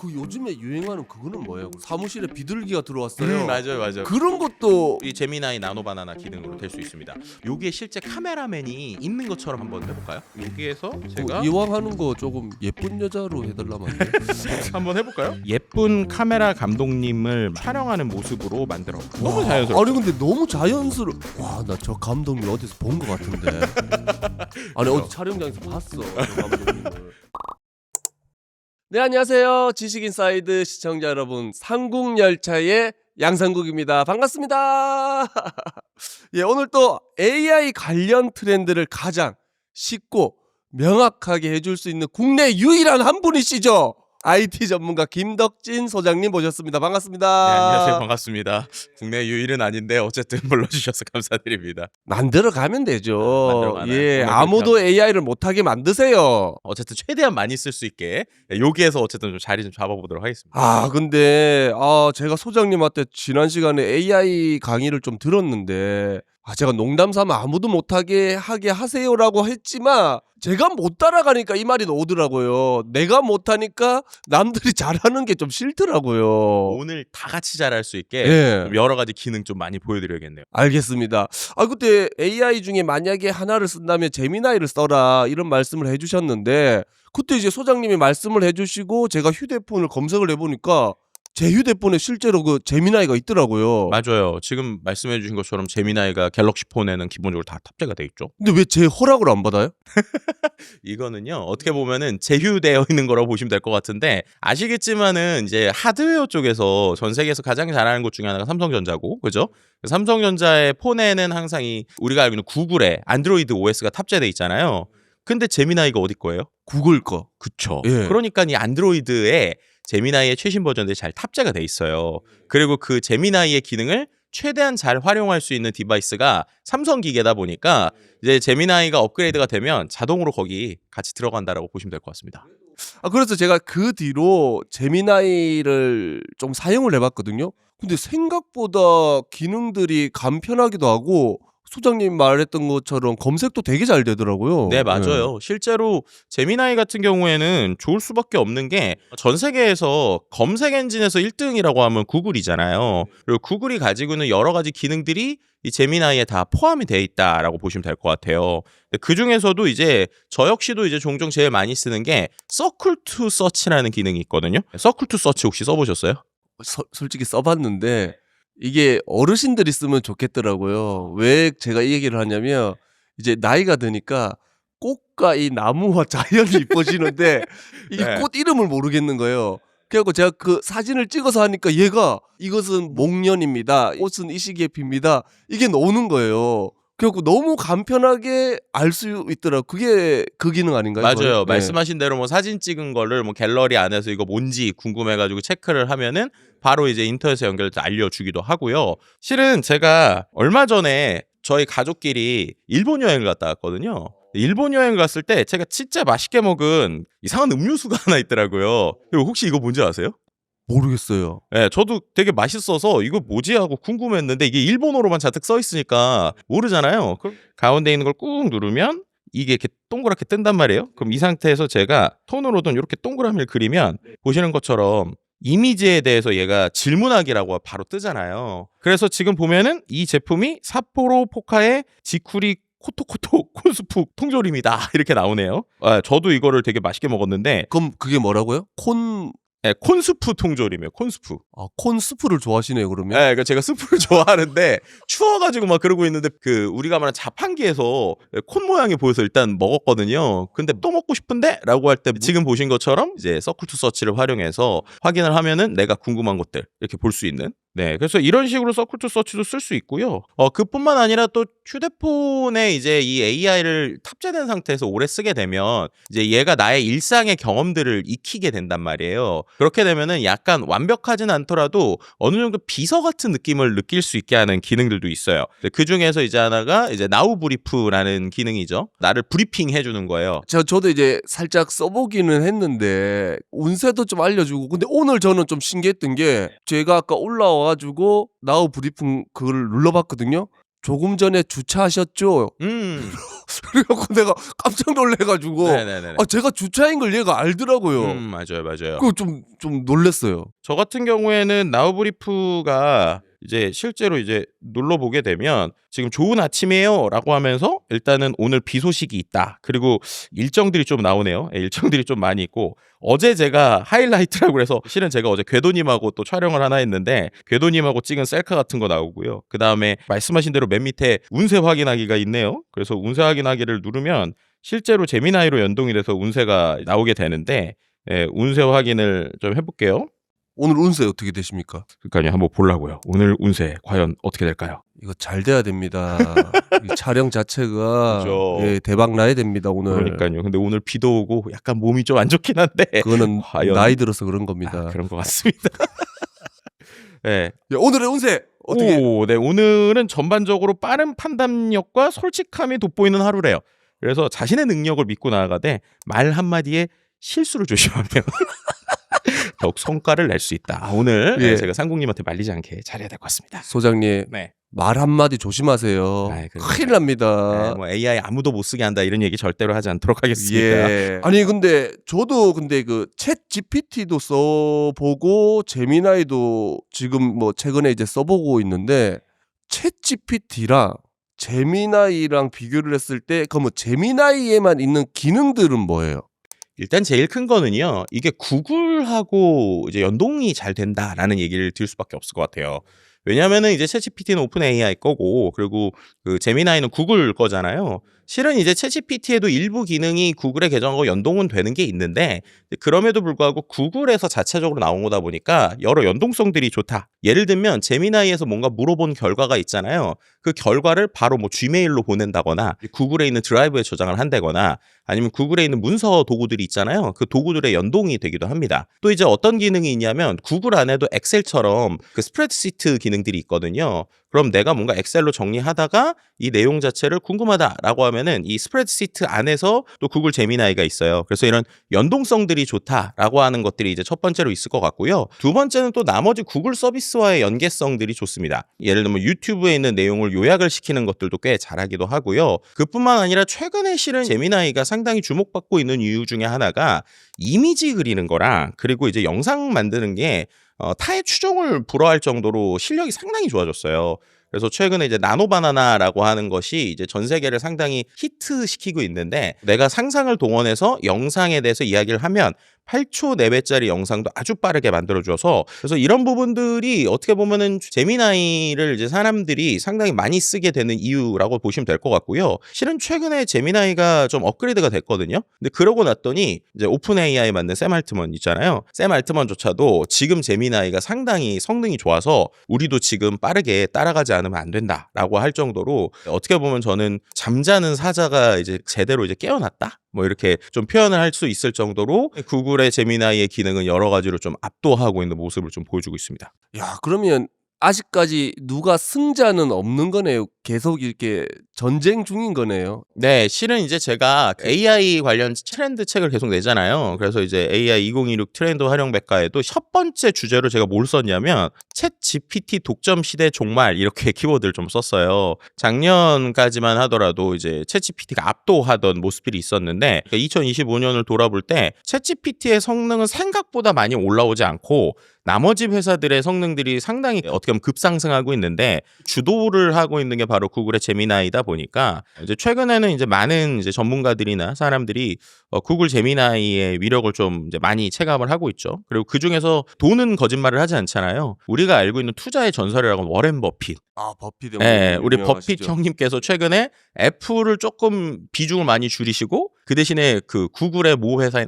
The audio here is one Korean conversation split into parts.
그 요즘에 유행하는 그거는 뭐예요? 사무실에 비둘기가 들어왔어요. 맞아요, 맞아요. 그런 것도 이 제미나이 나노 바나나 기능으로 될 수 있습니다. 여기에 실제 카메라맨이 있는 것처럼 한번 해볼까요? 여기에서 제가 이왕 하는 거 조금 예쁜 여자로 해달라면 안 돼? 한번 해볼까요? 예쁜 카메라 감독님을 촬영하는 모습으로 만들어. 너무 와, 자연스럽죠. 아니 근데 너무 자연스러. 와, 나 저 감독님 어디서 본 것 같은데. 아니 어디 촬영장에서 봤어. 저 감독님을. 네, 안녕하세요. 지식인사이드 시청자 여러분, 삼국열차의 양상국입니다. 반갑습니다. 예, 오늘 또 AI 관련 트렌드를 가장 쉽고 명확하게 해줄 수 있는 국내 유일한 한 분이시죠. IT 전문가 김덕진 소장님 모셨습니다. 반갑습니다. 네, 안녕하세요. 반갑습니다. 국내 유일은 아닌데 어쨌든 불러주셔서 감사드립니다. 만들어 가면 되죠. 만들어 가나요? 예, 오늘 아무도 AI를 못하게 만드세요. 어쨌든 최대한 많이 쓸 수 있게 여기에서 어쨌든 좀 자리 좀 잡아보도록 하겠습니다. 근데 제가 소장님한테 지난 시간에 AI 강의를 좀 들었는데 제가 농담 삼아 아무도 못하게 하게 하세요라고 했지만 제가 못 따라가니까 이 말이 나오더라고요. 내가 못하니까 남들이 잘하는 게 좀 싫더라고요. 오늘 다 같이 잘할 수 있게 예. 좀 여러 가지 기능 좀 많이 보여드려야겠네요. 알겠습니다. 그때 AI 중에 만약에 하나를 쓴다면 제미나이를 써라 이런 말씀을 해주셨는데 그때 이제 소장님이 말씀을 해주시고 제가 휴대폰을 검색을 해보니까 제 휴대폰에 실제로 그 제미나이가 있더라고요. 맞아요. 지금 말씀해주신 것처럼 제미나이가 갤럭시 폰에는 기본적으로 다 탑재가 돼 있죠. 근데 왜 제 허락을 안 받아요? 이거는요 어떻게 보면은 제휴되어 있는 거라고 보시면 될 것 같은데 아시겠지만은 이제 하드웨어 쪽에서 전 세계에서 가장 잘하는 것 중에 하나가 삼성전자고, 그죠? 삼성전자의 폰에는 항상 이 우리가 알고 있는 구글의 안드로이드 OS가 탑재돼 있잖아요. 근데 제미나이가 어디 거예요? 구글 거. 그쵸. 예. 그러니까 이 안드로이드에 제미나이의 최신 버전들이 잘 탑재가 돼 있어요. 그리고 그 제미나이의 기능을 최대한 잘 활용할 수 있는 디바이스가 삼성 기계다 보니까 이제 제미나이가 업그레이드가 되면 자동으로 거기 같이 들어간다라고 보시면 될 것 같습니다. 그래서 제가 그 뒤로 제미나이를 좀 사용을 해봤거든요. 근데 생각보다 기능들이 간편하기도 하고 소장님 말했던 것처럼 검색도 되게 잘 되더라고요. 네, 맞아요. 실제로 제미나이 같은 경우에는 좋을 수밖에 없는 게 전 세계에서 검색 엔진에서 1등이라고 하면 구글이잖아요. 그리고 구글이 가지고 있는 여러 가지 기능들이 이 제미나이에 다 포함이 돼 있다라고 보시면 될 것 같아요. 그 중에서도 이제 저 역시도 이제 종종 제일 많이 쓰는 게 서클 투 서치라는 기능이 있거든요. 서클 투 서치 혹시 써보셨어요? 솔직히 써봤는데 이게 어르신들이 쓰면 좋겠더라고요. 왜 제가 이 얘기를 하냐면 이제 나이가 드니까 꽃과 이 나무와 자연이 이뻐지는데 이 네. 꽃 이름을 모르겠는 거예요. 그래갖고 제가 그 사진을 찍어서 하니까 얘가 이것은 목련입니다. 꽃은 이 시기에 핍니다. 이게 나오는 거예요. 그래갖고 너무 간편하게 알 수 있더라. 그게 그 기능 아닌가요? 맞아요. 그거는? 네. 말씀하신 대로 뭐 사진 찍은 거를 뭐 갤러리 안에서 이거 뭔지 궁금해가지고 체크를 하면은 바로 이제 인터넷에 연결해서 알려주기도 하고요. 실은 제가 얼마 전에 저희 가족끼리 일본 여행을 갔다 왔거든요. 일본 여행을 갔을 때 제가 진짜 맛있게 먹은 이상한 음료수가 하나 있더라고요. 그리고 혹시 이거 뭔지 아세요? 모르겠어요. 네, 저도 되게 맛있어서 이거 뭐지 하고 궁금했는데 이게 일본어로만 잔뜩 써 있으니까 모르잖아요. 그럼 가운데 있는 걸 꾹 누르면 이게 이렇게 동그랗게 뜬단 말이에요. 그럼 이 상태에서 제가 톤으로든 이렇게 동그라미를 그리면 보시는 것처럼 이미지에 대해서 얘가 질문하기라고 바로 뜨잖아요. 그래서 지금 보면은 이 제품이 삿포로 포카의 지쿠리 코토코토 콘스프 통조림이다 이렇게 나오네요. 저도 이거를 되게 맛있게 먹었는데 그럼 그게 뭐라고요? 콘스프 통조림이에요. 콘스프. 콘스프를 좋아하시네요, 그러면. 네, 그러니까 제가 스프를 좋아하는데 추워가지고 막 그러고 있는데 그 우리가 말하는 자판기에서 콘 모양이 보여서 일단 먹었거든요. 근데 또 먹고 싶은데? 라고 할 때 지금 보신 것처럼 이제 서클 투 서치를 활용해서 확인을 하면은 내가 궁금한 것들 이렇게 볼 수 있는. 네, 그래서 이런 식으로 서클 투 서치도 쓸 수 있고요. 그뿐만 아니라 또 휴대폰에 이제 이 AI를 탑재된 상태에서 오래 쓰게 되면 이제 얘가 나의 일상의 경험들을 익히게 된단 말이에요. 그렇게 되면은 약간 완벽하진 않더라도 어느 정도 비서 같은 느낌을 느낄 수 있게 하는 기능들도 있어요. 그 중에서 이제 하나가 이제 나우 브리프라는 기능이죠. 나를 브리핑 해주는 거예요. 저도 이제 살짝 써보기는 했는데 운세도 좀 알려주고 근데 오늘 저는 좀 신기했던 게 제가 아까 올라와가지고 나우 브리핑 그걸 눌러봤거든요. 조금 전에 주차하셨죠? 그래갖고 내가 깜짝 놀래가지고 네네네. 제가 주차인 걸 얘가 알더라고요. 맞아요. 그거 좀 놀랬어요. 저 같은 경우에는 나우브리프가 이제 실제로 이제 눌러보게 되면 지금 좋은 아침이에요 라고 하면서 일단은 오늘 비 소식이 있다. 그리고 일정들이 좀 나오네요. 일정들이 좀 많이 있고 어제 제가 하이라이트라고 그래서 실은 제가 어제 궤도님하고 또 촬영을 하나 했는데 궤도님하고 찍은 셀카 같은 거 나오고요. 그 다음에 말씀하신 대로 맨 밑에 운세 확인하기가 있네요. 그래서 운세 확인하기를 누르면 실제로 제미나이로 연동이 돼서 운세가 나오게 되는데 운세 확인을 좀 해볼게요. 오늘 운세 어떻게 되십니까? 그러니까요. 한번 보려고요. 오늘 운세 과연 어떻게 될까요? 이거 잘 돼야 됩니다. 이 촬영 자체가 그죠. 예, 대박 나야 됩니다. 오늘. 그러니까요. 근데 오늘 비도 오고 약간 몸이 좀 안 좋긴 한데 그거는 과연... 나이 들어서 그런 겁니다. 그런 것 같습니다. 네. 야, 오늘의 운세 어떻게? 네. 오늘은 전반적으로 빠른 판단력과 솔직함이 돋보이는 하루래요. 그래서 자신의 능력을 믿고 나아가되 말 한마디에 실수를 조심하며 더욱 성과를 낼 수 있다. 오늘 제가 상국님한테 말리지 않게 잘해야 될 것 같습니다. 소장님, 네. 말 한마디 조심하세요. 큰일 납니다. 뭐 AI 아무도 못 쓰게 한다 이런 얘기 절대로 하지 않도록 하겠습니다. 예. 아니 근데 저도 그 챗 GPT도 써보고 제미나이도 지금 뭐 최근에 이제 써보고 있는데 챗 GPT랑 제미나이랑 비교를 했을 때 그럼 뭐 제미나이에만 있는 기능들은 뭐예요? 일단 제일 큰 거는요. 이게 구글하고 이제 연동이 잘 된다라는 얘기를 드릴 수밖에 없을 것 같아요. 왜냐면은 이제 챗GPT는 오픈 AI 거고 그리고 그 제미나이는 구글 거잖아요. 실은 이제 챗GPT에도 일부 기능이 구글의 계정하고 연동은 되는 게 있는데 그럼에도 불구하고 구글에서 자체적으로 나온 거다 보니까 여러 연동성들이 좋다. 예를 들면 제미나이에서 뭔가 물어본 결과가 있잖아요. 그 결과를 바로 뭐 지메일로 보낸다거나 구글에 있는 드라이브에 저장을 한다거나 아니면 구글에 있는 문서 도구들이 있잖아요. 그 도구들의 연동이 되기도 합니다. 또 이제 어떤 기능이 있냐면 구글 안에도 엑셀처럼 그 스프레드시트 기능들이 있거든요. 그럼 내가 뭔가 엑셀로 정리하다가 이 내용 자체를 궁금하다라고 하면은 이 스프레드시트 안에서 또 구글 제미나이가 있어요. 그래서 이런 연동성들이 좋다라고 하는 것들이 이제 첫 번째로 있을 것 같고요. 두 번째는 또 나머지 구글 서비스와의 연계성들이 좋습니다. 예를 들면 유튜브에 있는 내용을 요약을 시키는 것들도 꽤 잘하기도 하고요. 그뿐만 아니라 최근에 실은 제미나이가 상당히 주목받고 있는 이유 중에 하나가 이미지 그리는 거랑 그리고 이제 영상 만드는 게 타의 추종을 불허할 정도로 실력이 상당히 좋아졌어요. 그래서 최근에 이제 나노바나나라고 하는 것이 이제 전 세계를 상당히 히트시키고 있는데 내가 상상을 동원해서 영상에 대해서 이야기를 하면 8초 내외짜리 영상도 아주 빠르게 만들어줘서 그래서 이런 부분들이 어떻게 보면은 제미나이를 이제 사람들이 상당히 많이 쓰게 되는 이유라고 보시면 될 것 같고요. 실은 최근에 제미나이가 좀 업그레이드가 됐거든요. 근데 그러고 났더니 이제 오픈 AI 만든 샘 알트먼 있잖아요. 샘 알트먼조차도 지금 제미나이가 상당히 성능이 좋아서 우리도 지금 빠르게 따라가지 않으면 안 된다라고 할 정도로 어떻게 보면 저는 잠자는 사자가 이제 제대로 이제 깨어났다. 뭐 이렇게 좀 표현을 할 수 있을 정도로 구글의 제미나이의 기능은 여러 가지로 좀 압도하고 있는 모습을 좀 보여주고 있습니다. 야, 그러면 아직까지 누가 승자는 없는 거네요. 계속 이렇게 전쟁 중인 거네요. 네, 실은 이제 제가 AI 관련 트렌드 책을 계속 내잖아요. 그래서 이제 AI 2026 트렌드 활용 백과에도 첫 번째 주제로 제가 뭘 썼냐면 챗 GPT 독점 시대 종말 이렇게 키워드를 좀 썼어요. 작년까지만 하더라도 이제 챗 GPT가 압도하던 모습들이 있었는데 2025년을 돌아볼 때 챗 GPT의 성능은 생각보다 많이 올라오지 않고 나머지 회사들의 성능들이 상당히 어떻게 보면 급상승하고 있는데 주도를 하고 있는 게 바로 구글의 제미나이다 보니까 이제 최근에는 이제 많은 이제 전문가들이나 사람들이 구글 제미나이의 위력을 좀 이제 많이 체감을 하고 있죠. 그리고 그 중에서 돈은 거짓말을 하지 않잖아요. 우리가 알고 있는 투자의 전설이라고 하면 워렌 버핏. 버핏. 네, 우리 버핏 형님께서 최근에 애플을 조금 비중을 많이 줄이시고 그 대신에 그 구글의 모 회사인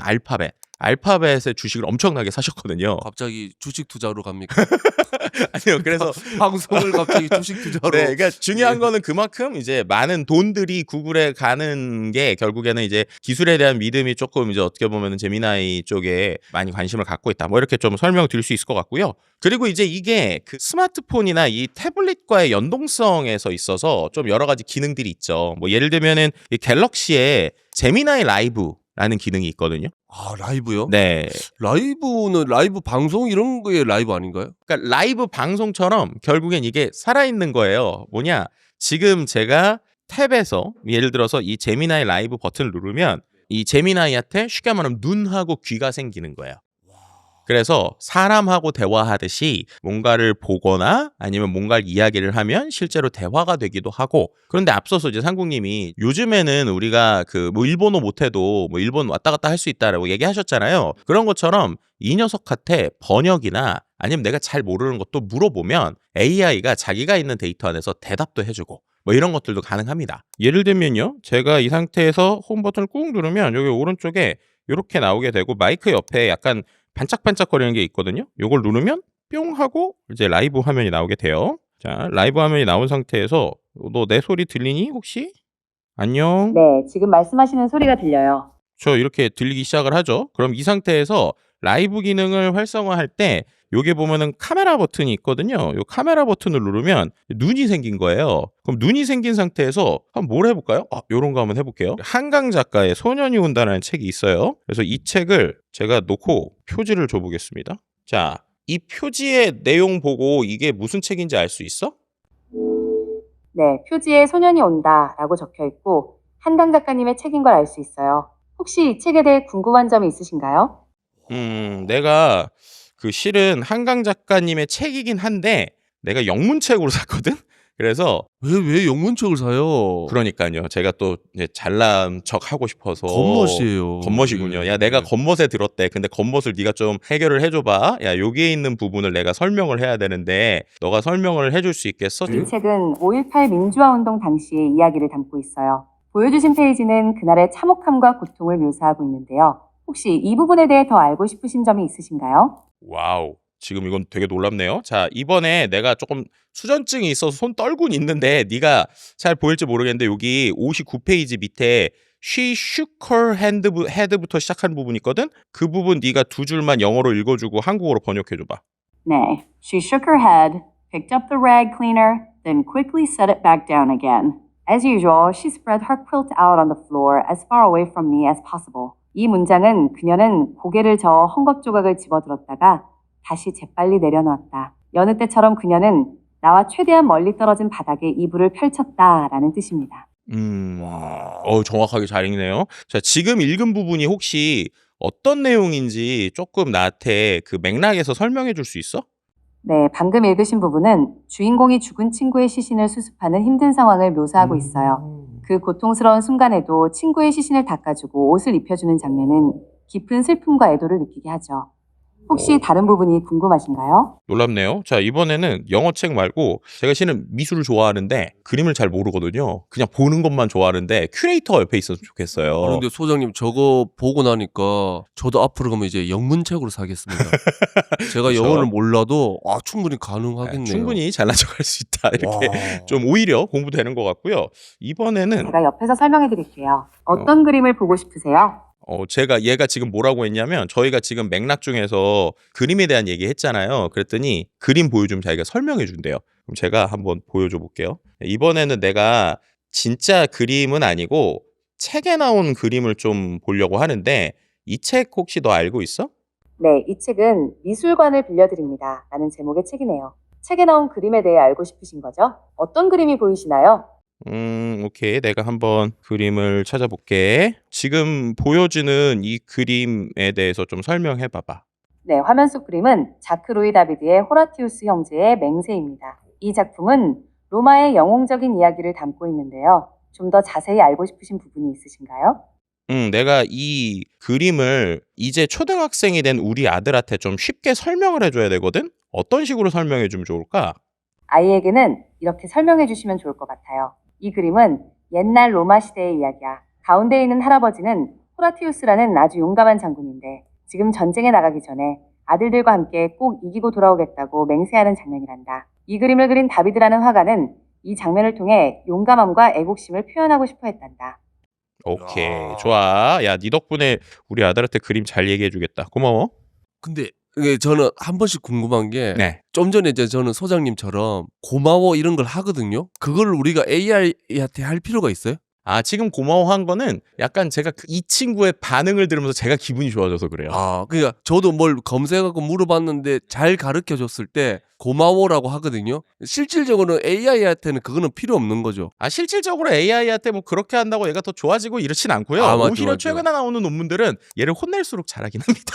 알파벳의 주식을 엄청나게 사셨거든요. 갑자기 주식 투자로 갑니까? 아니요. 그래서 방송을 갑자기 주식 투자로. 네, 그러니까 중요한 거는 그만큼 이제 많은 돈들이 구글에 가는 게 결국에는 이제 기술에 대한 믿음이 조금 이제 어떻게 보면은 제미나이 쪽에 많이 관심을 갖고 있다. 뭐 이렇게 좀 설명을 드릴 수 있을 것 같고요. 그리고 이제 이게 그 스마트폰이나 이 태블릿과의 연동성에서 있어서 좀 여러 가지 기능들이 있죠. 뭐 예를 들면은 이 갤럭시에 제미나이 라이브라는 기능이 있거든요. 라이브요? 네. 라이브는 라이브 방송 이런 거에 라이브 아닌가요? 그러니까 라이브 방송처럼 결국엔 이게 살아있는 거예요. 뭐냐? 지금 제가 탭에서 예를 들어서 이 제미나이 라이브 버튼을 누르면 이 제미나이한테 쉽게 말하면 눈하고 귀가 생기는 거예요. 그래서 사람하고 대화하듯이 뭔가를 보거나 아니면 뭔가를 이야기를 하면 실제로 대화가 되기도 하고, 그런데 앞서서 이제 상국님이 요즘에는 우리가 그 뭐 일본어 못해도 뭐 일본 왔다 갔다 할 수 있다라고 얘기하셨잖아요. 그런 것처럼 이 녀석한테 번역이나 아니면 내가 잘 모르는 것도 물어보면 AI가 자기가 있는 데이터 안에서 대답도 해주고 뭐 이런 것들도 가능합니다. 예를 들면요, 제가 이 상태에서 홈 버튼을 꾹 누르면 여기 오른쪽에 이렇게 나오게 되고 마이크 옆에 약간 반짝반짝거리는 게 있거든요. 요걸 누르면 뿅 하고 이제 라이브 화면이 나오게 돼요. 자, 라이브 화면이 나온 상태에서 너 내 소리 들리니 혹시? 안녕. 네, 지금 말씀하시는 소리가 들려요. 저 이렇게 들리기 시작을 하죠. 그럼 이 상태에서 라이브 기능을 활성화할 때 요게 보면은 카메라 버튼이 있거든요. 요 카메라 버튼을 누르면 눈이 생긴 거예요. 그럼 눈이 생긴 상태에서 한번 뭘 해볼까요? 요런 거 한번 해볼게요. 한강 작가의 소년이 온다라는 책이 있어요. 그래서 이 책을 제가 놓고 표지를 줘보겠습니다. 자, 이 표지의 내용 보고 이게 무슨 책인지 알 수 있어? 네, 표지에 소년이 온다라고 적혀 있고 한강 작가님의 책인 걸 알 수 있어요. 혹시 이 책에 대해 궁금한 점이 있으신가요? 내가 그 실은 한강 작가님의 책이긴 한데 내가 영문책으로 샀거든? 그래서 왜 영문책을 사요? 그러니까요. 제가 또 이제 잘난 척 하고 싶어서 겉멋이에요. 겉멋이군요. 예. 야, 내가 겉멋에 들었대. 근데 겉멋을 네가 좀 해결을 해줘봐. 야, 여기에 있는 부분을 내가 설명을 해야 되는데 너가 설명을 해줄 수 있겠어? 이 책은 5.18 민주화 운동 당시의 이야기를 담고 있어요. 보여주신 페이지는 그날의 참혹함과 고통을 묘사하고 있는데요. 혹시 이 부분에 대해 더 알고 싶으신 점이 있으신가요? 와우. 지금 이건 되게 놀랍네요. 자, 이번에 내가 조금 수전증이 있어서 손 떨고는 있는데 네가 잘 보일지 모르겠는데 여기 59페이지 밑에 She shook her head부터 시작하는 부분이 있거든? 그 부분 네가 두 줄만 영어로 읽어주고 한국어로 번역해줘봐. 네. She shook her head, picked up the rag cleaner, then quickly set it back down again. As usual, she spread her quilt out on the floor as far away from me as possible. 이 문장은 그녀는 고개를 저어 헝겊 조각을 집어들었다가 다시 재빨리 내려놓았다. 여느 때처럼 그녀는 나와 최대한 멀리 떨어진 바닥에 이불을 펼쳤다라는 뜻입니다. 정확하게 잘 읽네요. 자, 지금 읽은 부분이 혹시 어떤 내용인지 조금 나한테 그 맥락에서 설명해 줄 수 있어? 네, 방금 읽으신 부분은 주인공이 죽은 친구의 시신을 수습하는 힘든 상황을 묘사하고 있어요. 그 고통스러운 순간에도 친구의 시신을 닦아주고 옷을 입혀주는 장면은 깊은 슬픔과 애도를 느끼게 하죠. 혹시 다른 부분이 궁금하신가요? 놀랍네요. 자, 이번에는 영어책 말고 제가 실은 미술을 좋아하는데 그림을 잘 모르거든요. 그냥 보는 것만 좋아하는데 큐레이터가 옆에 있었으면 좋겠어요. 그런데 소장님 저거 보고 나니까 저도 앞으로 가면 이제 영문책으로 사겠습니다. 제가 그쵸? 영어를 몰라도 충분히 가능하겠네요. 충분히 잘난 척할 수 있다. 이렇게 와. 좀 오히려 공부되는 것 같고요. 이번에는 제가 옆에서 설명해 드릴게요. 어떤 그림을 보고 싶으세요? 얘가 지금 뭐라고 했냐면 저희가 지금 맥락 중에서 그림에 대한 얘기 했잖아요. 그랬더니 그림 보여주면 자기가 설명해 준대요. 그럼 제가 한번 보여줘 볼게요. 이번에는 내가 진짜 그림은 아니고 책에 나온 그림을 좀 보려고 하는데 이 책 혹시 너 알고 있어? 네, 이 책은 미술관을 빌려드립니다. 라는 제목의 책이네요. 책에 나온 그림에 대해 알고 싶으신 거죠? 어떤 그림이 보이시나요? 오케이. 내가 한번 그림을 찾아볼게. 지금 보여주는 이 그림에 대해서 좀 설명해 봐봐. 네, 화면 속 그림은 자크 로이 다비드의 호라티우스 형제의 맹세입니다. 이 작품은 로마의 영웅적인 이야기를 담고 있는데요. 좀 더 자세히 알고 싶으신 부분이 있으신가요? 내가 이 그림을 이제 초등학생이 된 우리 아들한테 좀 쉽게 설명을 해줘야 되거든? 어떤 식으로 설명해 주면 좋을까? 아이에게는 이렇게 설명해 주시면 좋을 것 같아요. 이 그림은 옛날 로마 시대의 이야기야. 가운데 있는 할아버지는 호라티우스라는 아주 용감한 장군인데 지금 전쟁에 나가기 전에 아들들과 함께 꼭 이기고 돌아오겠다고 맹세하는 장면이란다. 이 그림을 그린 다비드라는 화가는 이 장면을 통해 용감함과 애국심을 표현하고 싶어 했단다. 오케이. 야. 좋아. 야, 네 덕분에 우리 아들한테 그림 잘 얘기해 주겠다. 고마워. 근데 이게 저는 한 번씩 궁금한 게 네. 좀 전에 이제 저는 소장님처럼 고마워 이런 걸 하거든요. 그걸 우리가 AI한테 할 필요가 있어요? 아, 지금 고마워한 거는 약간 제가 이 친구의 반응을 들으면서 제가 기분이 좋아져서 그래요. 아, 그러니까 저도 뭘 검색하고 물어봤는데 잘 가르쳐 줬을 때 고마워라고 하거든요. 실질적으로 AI한테는 그거는 필요 없는 거죠. 아, 실질적으로 AI한테 뭐 그렇게 한다고 얘가 더 좋아지고 이렇진 않고요. 아, 맞죠, 오히려 맞죠. 최근에 나오는 논문들은 얘를 혼낼수록 잘하긴 합니다.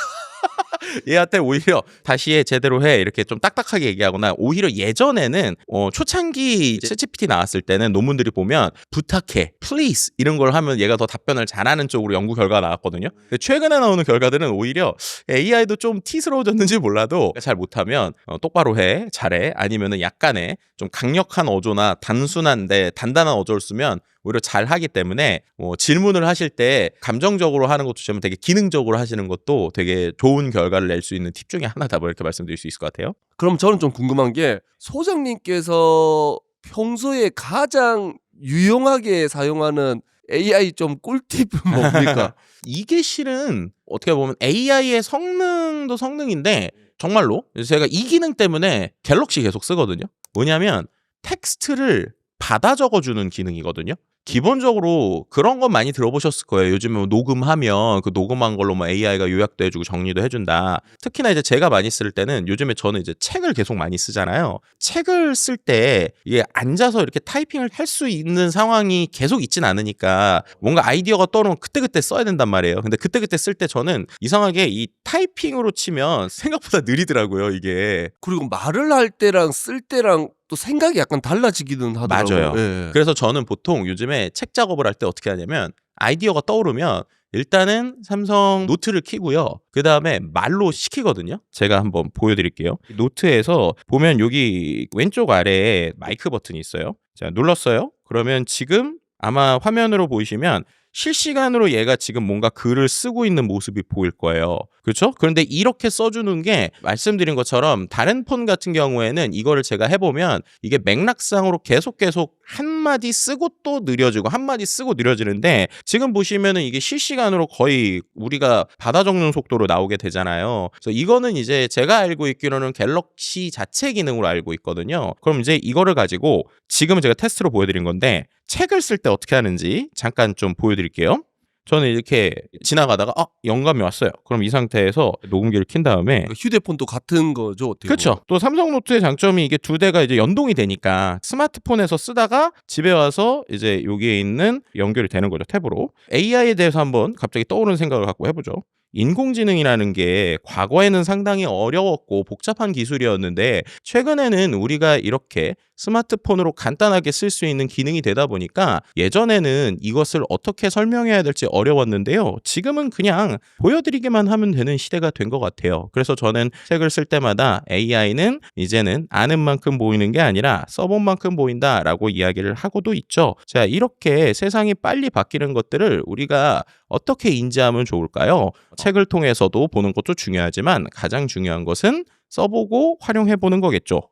얘한테 오히려 다시 해, 제대로 해 이렇게 좀 딱딱하게 얘기하거나, 오히려 예전에는 초창기 챗GPT 나왔을 때는 논문들이 보면 부탁해, please 이런 걸 하면 얘가 더 답변을 잘하는 쪽으로 연구 결과가 나왔거든요. 근데 최근에 나오는 결과들은 오히려 AI도 좀 티스러워졌는지 몰라도 잘 못하면 똑바로 해, 잘해, 아니면은 약간의 좀 강력한 어조나 단순한데 단단한 어조를 쓰면 오히려 잘하기 때문에 질문을 하실 때 감정적으로 하는 것도 좀 되게 기능적으로 하시는 것도 되게 좋은 결과를 낼 수 있는 팁 중에 하나다, 뭐 이렇게 말씀드릴 수 있을 것 같아요. 그럼 저는 좀 궁금한 게 소장님께서 평소에 가장 유용하게 사용하는 AI 좀 꿀팁은 뭡니까? 이게 실은 어떻게 보면 AI의 성능도 성능인데 정말로 제가 이 기능 때문에 갤럭시 계속 쓰거든요. 뭐냐면 텍스트를 받아 적어주는 기능이거든요. 기본적으로 그런 건 많이 들어보셨을 거예요. 요즘에 뭐 녹음하면 그 녹음한 걸로 뭐 AI가 요약도 해주고 정리도 해준다. 특히나 이제 제가 많이 쓸 때는, 요즘에 저는 이제 책을 계속 많이 쓰잖아요. 책을 쓸 때 이게 앉아서 이렇게 타이핑을 할 수 있는 상황이 계속 있진 않으니까 뭔가 아이디어가 떠오르면 그때그때 써야 된단 말이에요. 근데 그때그때 쓸 때 저는 이상하게 이 타이핑으로 치면 생각보다 느리더라고요, 이게. 그리고 말을 할 때랑 쓸 때랑 또 생각이 약간 달라지기는 하더라고요. 맞아요. 예. 그래서 저는 보통 요즘에 책 작업을 할 때 어떻게 하냐면, 아이디어가 떠오르면 일단은 삼성 노트를 켜고요. 그 다음에 말로 시키거든요. 제가 한번 보여드릴게요. 노트에서 보면 여기 왼쪽 아래에 마이크 버튼이 있어요. 자, 눌렀어요. 그러면 지금 아마 화면으로 보이시면 실시간으로 얘가 지금 뭔가 글을 쓰고 있는 모습이 보일 거예요. 그렇죠? 그런데 이렇게 써주는 게 말씀드린 것처럼 다른 폰 같은 경우에는 이거를 제가 해보면 이게 맥락상으로 계속 한마디 쓰고 또 느려지고 한마디 쓰고 느려지는데, 지금 보시면은 이게 실시간으로 거의 우리가 받아 적는 속도로 나오게 되잖아요. 그래서 이거는 이제 제가 알고 있기로는 갤럭시 자체 기능으로 알고 있거든요. 그럼 이제 이거를 가지고 지금은 제가 테스트로 보여드린 건데, 책을 쓸 때 어떻게 하는지 잠깐 좀 보여드릴게요. 저는 이렇게 지나가다가 영감이 왔어요. 그럼 이 상태에서 녹음기를 킨 다음에, 그 휴대폰도 같은 거죠, 어떻게 보면. 그렇죠. 또 삼성 노트의 장점이 이게 두 대가 이제 연동이 되니까 스마트폰에서 쓰다가 집에 와서 이제 여기에 있는 연결이 되는 거죠, 탭으로. AI에 대해서 한번 갑자기 떠오르는 생각을 갖고 해보죠. 인공지능이라는 게 과거에는 상당히 어려웠고 복잡한 기술이었는데, 최근에는 우리가 이렇게 스마트폰으로 간단하게 쓸 수 있는 기능이 되다 보니까 예전에는 이것을 어떻게 설명해야 될지 어려웠는데요. 지금은 그냥 보여드리기만 하면 되는 시대가 된 것 같아요. 그래서 저는 책을 쓸 때마다 AI는 이제는 아는 만큼 보이는 게 아니라 써본 만큼 보인다라고 이야기를 하고도 있죠. 자, 이렇게 세상이 빨리 바뀌는 것들을 우리가 어떻게 인지하면 좋을까요? 책을 통해서도 보는 것도 중요하지만 가장 중요한 것은 써보고 활용해보는 거겠죠.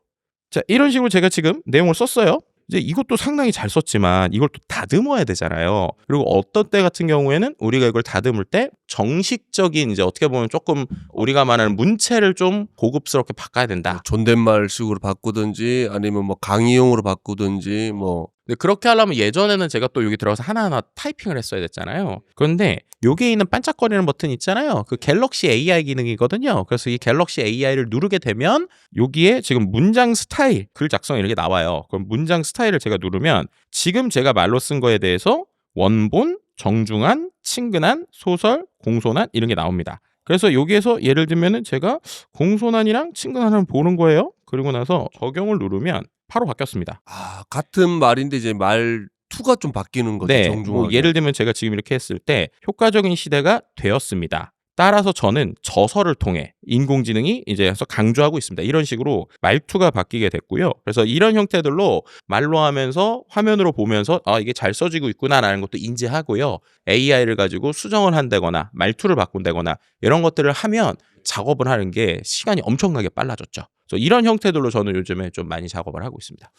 자, 이런 식으로 제가 지금 내용을 썼어요. 이제 이것도 상당히 잘 썼지만 이걸 또 다듬어야 되잖아요. 그리고 어떤 때 같은 경우에는 우리가 이걸 다듬을 때 정식적인, 이제 어떻게 보면 조금 우리가 말하는 문체를 좀 고급스럽게 바꿔야 된다. 존댓말식으로 바꾸든지 아니면 뭐 강의용으로 바꾸든지 뭐. 근데 그렇게 하려면 예전에는 제가 또 여기 들어가서 하나하나 타이핑을 했어야 됐잖아요. 그런데 여기에 있는 반짝거리는 버튼 있잖아요. 그 갤럭시 AI 기능이거든요. 그래서 이 갤럭시 AI를 누르게 되면 여기에 지금 문장 스타일, 글 작성 이렇게 나와요. 그럼 문장 스타일을 제가 누르면 지금 제가 말로 쓴 거에 대해서 원본, 정중한, 친근한, 소설, 공손한 이런 게 나옵니다. 그래서 여기에서 예를 들면은 제가 공손한이랑 친근한을 보는 거예요. 그리고 나서 적용을 누르면 바로 바뀌었습니다. 아, 같은 말인데 이제 말투가 좀 바뀌는 거죠. 네, 정중하게. 뭐 예를 들면 제가 지금 이렇게 했을 때 효과적인 시대가 되었습니다. 따라서 저는 저서를 통해 인공지능이 이제 해서 강조하고 있습니다. 이런 식으로 말투가 바뀌게 됐고요. 그래서 이런 형태들로 말로 하면서 화면으로 보면서 이게 잘 써지고 있구나라는 것도 인지하고요. AI를 가지고 수정을 한다거나 말투를 바꾼다거나 이런 것들을 하면 작업을 하는 게 시간이 엄청나게 빨라졌죠. 그래서 이런 형태들로 저는 요즘에 좀 많이 작업을 하고 있습니다.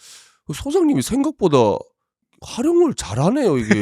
소장님이 생각보다 활용을 잘하네요, 이게.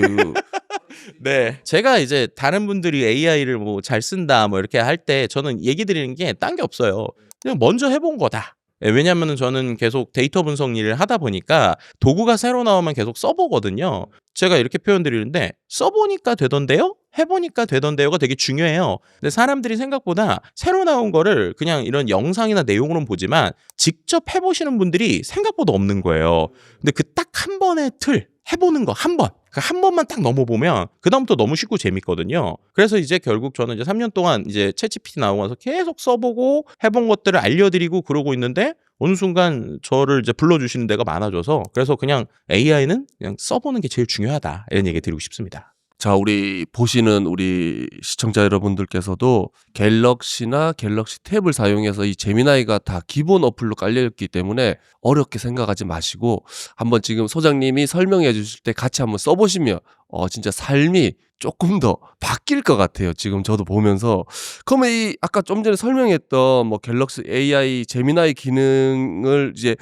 네. 제가 이제 다른 분들이 AI를 뭐 잘 쓴다 뭐 이렇게 할 때 저는 얘기 드리는 게 딴 게 없어요. 그냥 먼저 해본 거다. 왜냐하면 저는 계속 데이터 분석 일을 하다 보니까 도구가 새로 나오면 계속 써보거든요. 제가 이렇게 표현드리는데 써보니까 되던데요? 해보니까 되던데요가 되게 중요해요. 근데 사람들이 생각보다 새로 나온 거를 그냥 이런 영상이나 내용으로는 보지만 직접 해보시는 분들이 생각보다 없는 거예요. 근데 그 딱 한 번의 틀, 해보는 거 한 번. 한 번만 딱 넘어보면 그다음부터 너무 쉽고 재밌거든요. 그래서 이제 결국 저는 이제 3년 동안 이제 챗GPT 나오고 나서 계속 써보고 해본 것들을 알려드리고 그러고 있는데 어느 순간 저를 이제 불러주시는 데가 많아져서 그래서 그냥 AI는 그냥 써보는 게 제일 중요하다 이런 얘기 드리고 싶습니다. 자, 우리 보시는 우리 시청자 여러분들께서도 갤럭시나 갤럭시 탭을 사용해서 이 제미나이가 다 기본 어플로 깔려있기 때문에 어렵게 생각하지 마시고 한번 지금 소장님이 설명해 주실 때 같이 한번 써보시면 진짜 삶이 조금 더 바뀔 것 같아요. 지금 저도 보면서. 그러면 이 아까 좀 전에 설명했던 뭐 갤럭시 AI 제미나이 기능을 이제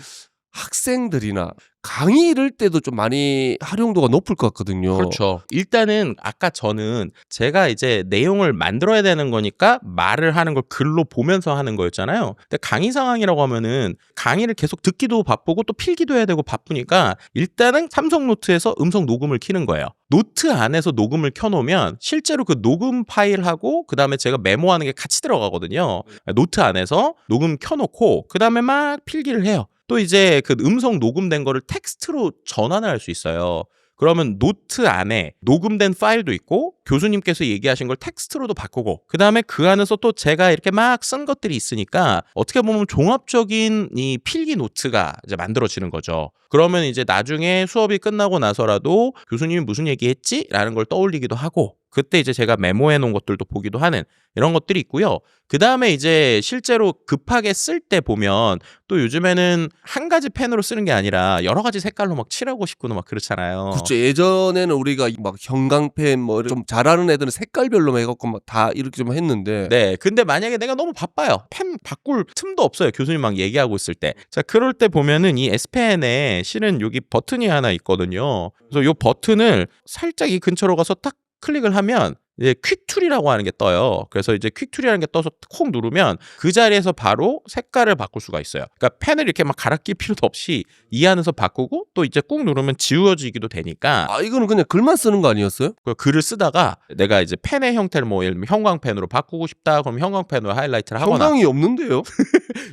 학생들이나 강의 이럴 때도 좀 많이 활용도가 높을 것 같거든요. 그렇죠. 일단은 아까 저는 제가 이제 내용을 만들어야 되는 거니까 말을 하는 걸 글로 보면서 하는 거였잖아요. 근데 강의 상황이라고 하면은 강의를 계속 듣기도 바쁘고 또 필기도 해야 되고 바쁘니까 일단은 삼성 노트에서 음성 녹음을 켜는 거예요. 노트 안에서 녹음을 켜놓으면 실제로 그 녹음 파일하고 그 다음에 제가 메모하는 게 같이 들어가거든요. 노트 안에서 녹음 켜놓고 그 다음에 막 필기를 해요. 또 이제 그 음성 녹음된 거를 텍스트로 전환을 할 수 있어요. 그러면 노트 안에 녹음된 파일도 있고 교수님께서 얘기하신 걸 텍스트로도 바꾸고 그다음에 그 안에서 또 제가 이렇게 막 쓴 것들이 있으니까 어떻게 보면 종합적인 이 필기 노트가 이제 만들어지는 거죠. 그러면 이제 나중에 수업이 끝나고 나서라도 교수님이 무슨 얘기했지? 라는 걸 떠올리기도 하고 그때 이제 제가 메모해 놓은 것들도 보기도 하는 이런 것들이 있고요. 그 다음에 이제 실제로 급하게 쓸 때 보면 또 요즘에는 한 가지 펜으로 쓰는 게 아니라 여러 가지 색깔로 막 칠하고 싶고 막 그렇잖아요. 그렇죠. 예전에는 우리가 막 형광펜 뭐 좀 잘하는 애들은 색깔별로 해갖고 막 다 이렇게 좀 했는데. 네. 근데 만약에 내가 너무 바빠요. 펜 바꿀 틈도 없어요. 교수님 막 얘기하고 있을 때. 자, 그럴 때 보면은 이 S펜에 실은 여기 버튼이 하나 있거든요. 그래서 이 버튼을 살짝 이 근처로 가서 딱 클릭을 하면 이제 퀵툴이라고 하는 게 떠요. 그래서 이제 퀵툴이라는 게 떠서 콕 누르면 그 자리에서 바로 색깔을 바꿀 수가 있어요. 그러니까 펜을 이렇게 막 갈아 낄 필요도 없이 이 안에서 바꾸고 또 이제 꾹 누르면 지워지기도 되니까 이거는 그냥 글만 쓰는 거 아니었어요? 그 글을 쓰다가 내가 이제 펜의 형태를 뭐 예를 들면 형광펜으로 바꾸고 싶다. 그럼 형광펜으로 하이라이트를 하거나 형광이 없는데요?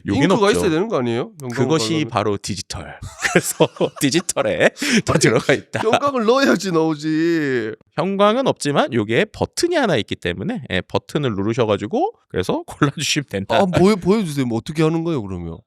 여긴 잉크가 없죠. 있어야 되는 거 아니에요? 형광 그것이 바르면. 바로 디지털. 그래서 디지털에 다 들어가 있다. 형광을 넣어야지 나오지. 형광은 없지만 여기에 버튼이 하나 있기 때문에 버튼을 누르셔가지고 그래서 골라주시면 된다. 보여주세요. 뭐 어떻게 하는 거예요, 그러면?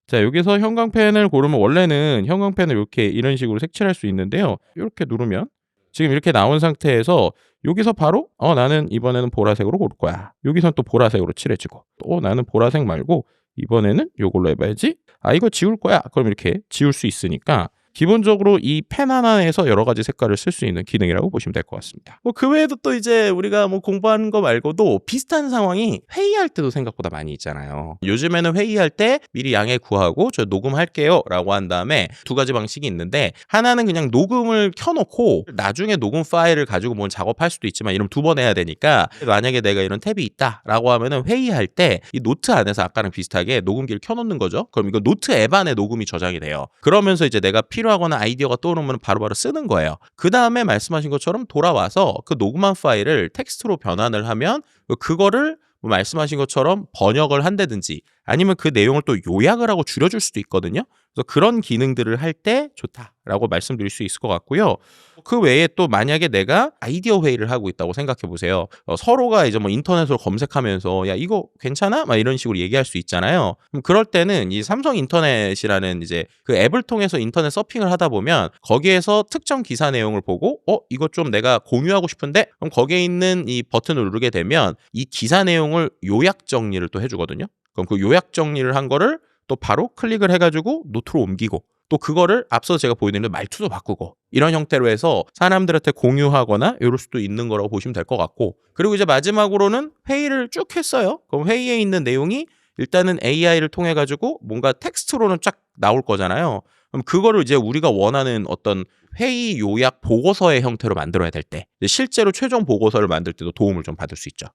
자, 여기서 형광펜을 고르면 원래는 형광펜을 이렇게 이런 식으로 색칠할 수 있는데요. 이렇게 누르면 지금 이렇게 나온 상태에서 여기서 바로 나는 이번에는 보라색으로 고를 거야. 여기선 또 보라색으로 칠해주고 또 나는 보라색 말고 이번에는 이걸로 해봐야지. 이거 지울 거야. 그럼 이렇게 지울 수 있으니까 기본적으로 이 펜 하나에서 여러 가지 색깔을 쓸 수 있는 기능이라고 보시면 될 것 같습니다. 뭐 그 외에도 또 이제 우리가 뭐 공부하는 거 말고도 비슷한 상황이 회의할 때도 생각보다 많이 있잖아요. 요즘에는 회의할 때 미리 양해 구하고 저 녹음할게요 라고 한 다음에 두 가지 방식이 있는데 하나는 그냥 녹음을 켜놓고 나중에 녹음 파일을 가지고 뭘 작업할 수도 있지만 이러면 두 번 해야 되니까 만약에 내가 이런 탭이 있다 라고 하면은 회의할 때 이 노트 안에서 아까랑 비슷하게 녹음기를 켜놓는 거죠. 그럼 이거 노트 앱 안에 녹음이 저장이 돼요. 그러면서 이제 내가 필요하거나 아이디어가 떠오르면 바로바로 쓰는 거예요. 그 다음에 말씀하신 것처럼 돌아와서 그 녹음한 파일을 텍스트로 변환을 하면 그거를 뭐 말씀하신 것처럼 번역을 한다든지 아니면 그 내용을 또 요약을 하고 줄여줄 수도 있거든요. 그래서 그런 기능들을 할 때 좋다라고 말씀드릴 수 있을 것 같고요. 그 외에 또 만약에 내가 아이디어 회의를 하고 있다고 생각해 보세요. 서로가 이제 뭐 인터넷으로 검색하면서 야 이거 괜찮아? 막 이런 식으로 얘기할 수 있잖아요. 그럼 그럴 때는 이 삼성 인터넷이라는 이제 그 앱을 통해서 인터넷 서핑을 하다 보면 거기에서 특정 기사 내용을 보고 이거 좀 내가 공유하고 싶은데 그럼 거기에 있는 이 버튼을 누르게 되면 이 기사 내용을 요약 정리를 또 해주거든요. 그럼 그 요약 정리를 한 거를 또 바로 클릭을 해가지고 노트로 옮기고 또 그거를 앞서 제가 보여드린 말투도 바꾸고 이런 형태로 해서 사람들한테 공유하거나 이럴 수도 있는 거라고 보시면 될 것 같고 그리고 이제 마지막으로는 회의를 쭉 했어요. 그럼 회의에 있는 내용이 일단은 AI를 통해 가지고 뭔가 텍스트로는 쫙 나올 거잖아요. 그럼 그거를 이제 우리가 원하는 어떤 회의 요약 보고서의 형태로 만들어야 될 때 실제로 최종 보고서를 만들 때도 도움을 좀 받을 수 있죠.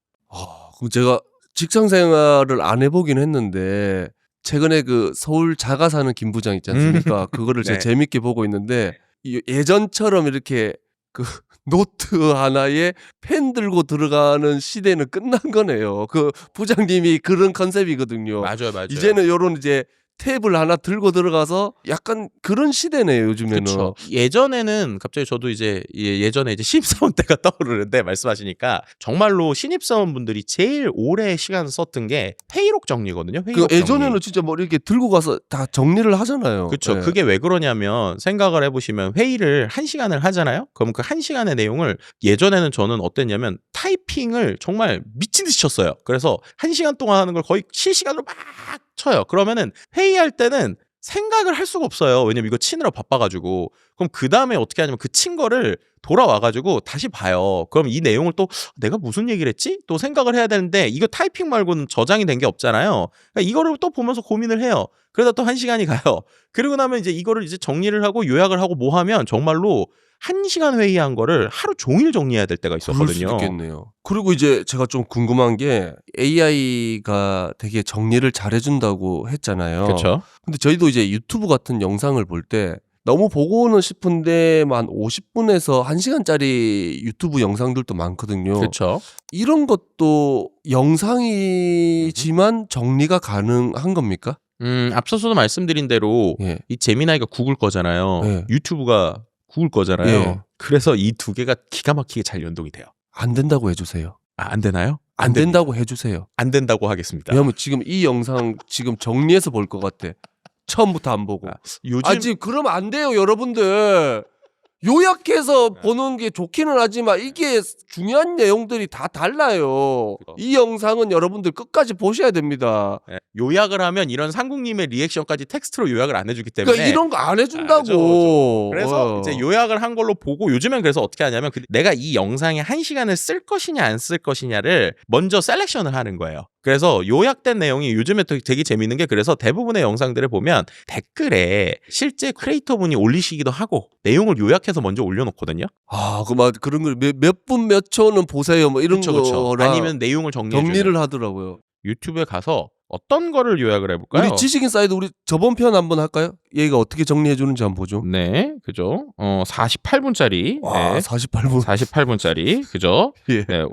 그럼 제가 직장 생활을 안 해보긴 했는데 최근에 그 서울 자가 사는 김 부장 있지 않습니까? 그거를 제가 네. 재밌게 보고 있는데 예전처럼 이렇게 그 노트 하나에 펜 들고 들어가는 시대는 끝난 거네요. 그 부장님이 그런 컨셉이거든요. 맞아요. 이제는 요런 이제 탭을 하나 들고 들어가서 약간 그런 시대네요, 요즘에는. 그렇죠. 예전에는 갑자기 저도 이제 예전에 이제 신입사원 때가 떠오르는데 말씀하시니까 정말로 신입사원분들이 제일 오래 시간 썼던 게 회의록 정리거든요. 회의록 그 예전에는 정리. 진짜 뭐 이렇게 들고 가서 다 정리를 하잖아요. 그렇죠. 예. 그게 왜 그러냐면 생각을 해보시면 회의를 1시간을 하잖아요. 그럼 그 1시간의 내용을 예전에는 저는 어땠냐면 타이핑을 정말 미친 듯이 쳤어요. 그래서 1시간 동안 하는 걸 거의 실시간으로 막 쳐요. 그러면은 회의할 때는 생각을 할 수가 없어요. 왜냐면 이거 치느라 바빠가지고. 그럼 그 다음에 어떻게 하냐면 그 친 거를 돌아와가지고 다시 봐요. 그럼 이 내용을 또 내가 무슨 얘기를 했지? 또 생각을 해야 되는데 이거 타이핑 말고는 저장이 된 게 없잖아요. 그러니까 이거를 또 보면서 고민을 해요. 그러다 또 1시간이 가요. 그리고 나면 이제 이거를 이제 정리를 하고 요약을 하고 뭐 하면 정말로 1시간 회의한 거를 하루 종일 정리해야 될 때가 그럴 수도 있었거든요. 있겠네요. 그리고 이제 제가 좀 궁금한 게 AI가 되게 정리를 잘해준다고 했잖아요. 그렇죠. 근데 저희도 이제 유튜브 같은 영상을 볼 때 너무 보고는 싶은데 한 50분에서 1시간짜리 유튜브 영상들도 많거든요. 그렇죠. 이런 것도 영상이지만 정리가 가능한 겁니까? 앞서서도 말씀드린 대로 예. 이 제미나이가 구글 거잖아요. 네. 유튜브가 구글 거잖아요. 예. 그래서 이 두 개가 기가 막히게 잘 연동이 돼요. 안 된다고 해주세요. 안 되나요? 안 됩니다. 된다고 해주세요. 안 된다고 하겠습니다. 왜냐면 지금 이 영상 지금 정리해서 볼 것 같아. 처음부터 안 보고. 요즘 지금 그러면 안 돼요, 여러분들. 요약해서 보는 게 좋기는 하지만 이게 중요한 내용들이 다 달라요. 이 영상은 여러분들 끝까지 보셔야 됩니다. 예, 요약을 하면 이런 상국님의 리액션까지 텍스트로 요약을 안 해주기 때문에 그러니까 이런 거 안 해준다고. 그래서 이제 요약을 한 걸로 보고 요즘엔 그래서 어떻게 하냐면 내가 이 영상에 1시간을 쓸 것이냐 안 쓸 것이냐를 먼저 셀렉션을 하는 거예요. 그래서 요약된 내용이 요즘에 되게 재밌는 게 그래서 대부분의 영상들을 보면 댓글에 실제 크리에이터분이 올리시기도 하고 내용을 요약해서 먼저 올려놓거든요. 그런 걸 몇 분 몇 초는 보세요. 뭐 이런 그렇죠. 거라 아니면 내용을 정리해주는. 정리를 하더라고요. 유튜브에 가서 어떤 거를 요약을 해볼까요? 우리 지식인 사이드 우리 저번 편 한번 할까요? 얘가 어떻게 정리해 주는지 한번 보죠. 네, 그죠. 48분짜리. 와, 네. 48분. 48분짜리. 그죠? 예. 네.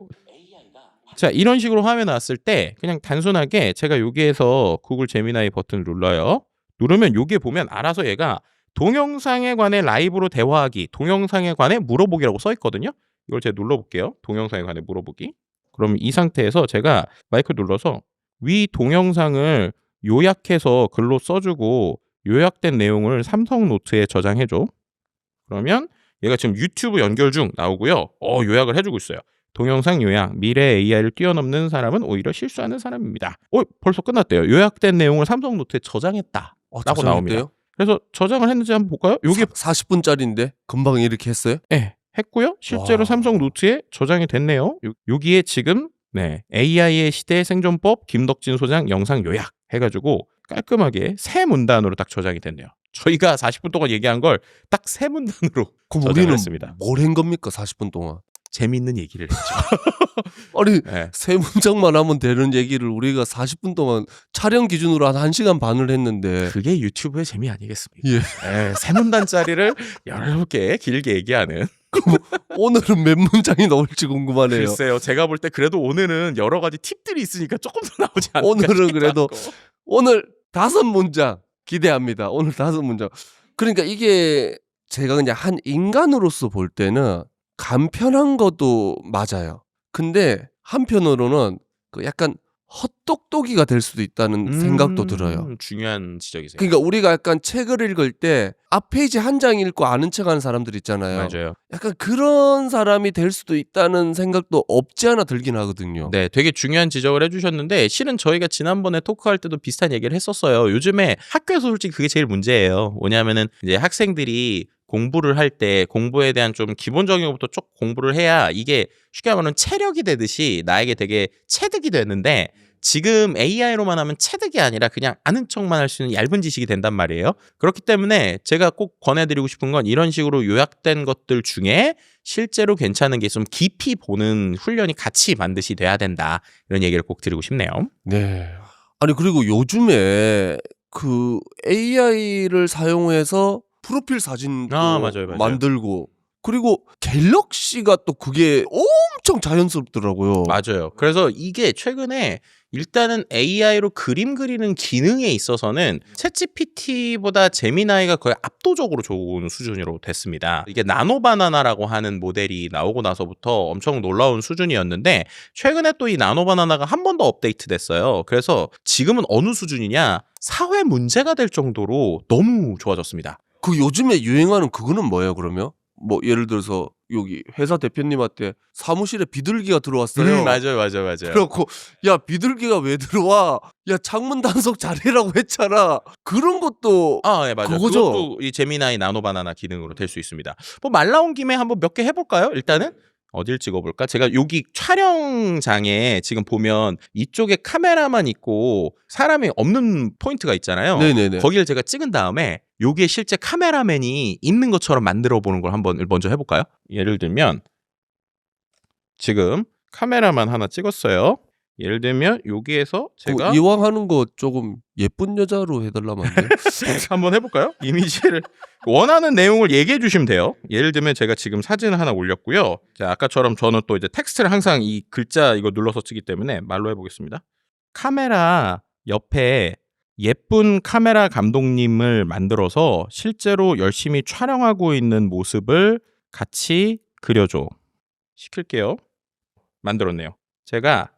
자, 이런 식으로 화면 나왔을 때 그냥 단순하게 제가 여기에서 구글 제미나이 버튼을 눌러요. 누르면 여기에 보면 알아서 얘가 동영상에 관해 라이브로 대화하기, 동영상에 관해 물어보기라고 써 있거든요. 이걸 제가 눌러볼게요. 동영상에 관해 물어보기. 그럼 이 상태에서 제가 마이크 눌러서 위 동영상을 요약해서 글로 써주고 요약된 내용을 삼성 노트에 저장해줘. 그러면 얘가 지금 유튜브 연결 중 나오고요. 요약을 해주고 있어요. 동영상 요약, 미래 AI를 뛰어넘는 사람은 오히려 실수하는 사람입니다. 벌써 끝났대요. 요약된 내용을 삼성 노트에 저장했다. 라고 나옵니다. 그래서 저장을 했는지 한번 볼까요? 여기 40분짜리인데 금방 이렇게 했어요? 네, 했고요. 실제로 와. 삼성 노트에 저장이 됐네요. 여기에 지금 AI의 시대 생존법 김덕진 소장 영상 요약 해가지고 깔끔하게 세 문단으로 딱 저장이 됐네요. 저희가 40분 동안 얘기한 걸 딱 세 문단으로 그럼 저장을 우리는 했습니다. 뭘 한 겁니까? 40분 동안. 재밌는 얘기를 했죠. 아니 네. 세 문장만 하면 되는 얘기를 우리가 40분 동안 촬영 기준으로 한 1시간 반을 했는데 그게 유튜브의 재미 아니겠습니까? 예. 세 문단짜리를 여러 개 길게 얘기하는. 오늘은 몇 문장이 나올지 궁금하네요. 글쎄요. 제가 볼 때 그래도 오늘은 여러 가지 팁들이 있으니까 조금 더 나오지 않을까 오늘은 싶기도 그래도 하고. 오늘 5문장 기대합니다. 오늘 5문장. 그러니까 이게 제가 그냥 한 인간으로서 볼 때는 간편한 것도 맞아요. 근데 한편으로는 그 약간 헛똑똑이가 될 수도 있다는 생각도 들어요. 중요한 지적이세요. 그러니까 우리가 약간 책을 읽을 때 앞 페이지 한 장 읽고 아는 척하는 사람들 있잖아요. 맞아요. 약간 그런 사람이 될 수도 있다는 생각도 없지 않아 들긴 하거든요. 네, 되게 중요한 지적을 해주셨는데 실은 저희가 지난번에 토크할 때도 비슷한 얘기를 했었어요. 요즘에 학교에서 솔직히 그게 제일 문제예요. 뭐냐면은 이제 학생들이 공부를 할 때 공부에 대한 좀 기본적인 것부터 쭉 공부를 해야 이게 쉽게 말하면 체력이 되듯이 나에게 되게 체득이 되는데 지금 AI로만 하면 체득이 아니라 그냥 아는 척만 할 수 있는 얇은 지식이 된단 말이에요. 그렇기 때문에 제가 꼭 권해드리고 싶은 건 이런 식으로 요약된 것들 중에 실제로 괜찮은 게 좀 깊이 보는 훈련이 같이 반드시 돼야 된다. 이런 얘기를 꼭 드리고 싶네요. 네. 아니 그리고 요즘에 그 AI를 사용해서 프로필 사진도 맞아요. 만들고 그리고 갤럭시가 또 그게 엄청 자연스럽더라고요. 맞아요. 그래서 이게 최근에 일단은 AI로 그림 그리는 기능에 있어서는 챗GPT보다 제미나이가 거의 압도적으로 좋은 수준으로 됐습니다. 이게 나노바나나라고 하는 모델이 나오고 나서부터 엄청 놀라운 수준이었는데 최근에 또 이 나노바나나가 한 번 더 업데이트됐어요. 그래서 지금은 어느 수준이냐? 사회 문제가 될 정도로 너무 좋아졌습니다. 그 요즘에 유행하는 그거는 뭐예요 그러면? 뭐 예를 들어서 여기 회사 대표님한테 사무실에 비둘기가 들어왔어요. 맞아요. 그래갖고 야 비둘기가 왜 들어와? 야 창문 단속 잘해라고 했잖아. 그런 것도 네, 맞아요. 그거죠? 그것도 이 제미나이 나노바나나 기능으로 될 수 있습니다. 뭐 말 나온 김에 한번 몇 개 해볼까요? 일단은 어딜 찍어볼까? 제가 여기 촬영장에 지금 보면 이쪽에 카메라만 있고 사람이 없는 포인트가 있잖아요. 네네네. 거기를 제가 찍은 다음에 여기에 실제 카메라맨이 있는 것처럼 만들어 보는 걸 한번 먼저 해볼까요? 예를 들면 지금 카메라만 하나 찍었어요. 예를 들면 여기에서 제가 이왕 하는 거 조금 예쁜 여자로 해달라면 안 돼요? 한번 해볼까요? 이미지를 원하는 내용을 얘기해 주시면 돼요. 예를 들면 제가 지금 사진을 하나 올렸고요. 자, 아까처럼 저는 또 이제 텍스트를 항상 이 글자 이거 눌러서 쓰기 때문에 말로 해보겠습니다. 카메라 옆에 예쁜 카메라 감독님을 만들어서 실제로 열심히 촬영하고 있는 모습을 같이 그려줘. 시킬게요. 만들었네요. 제가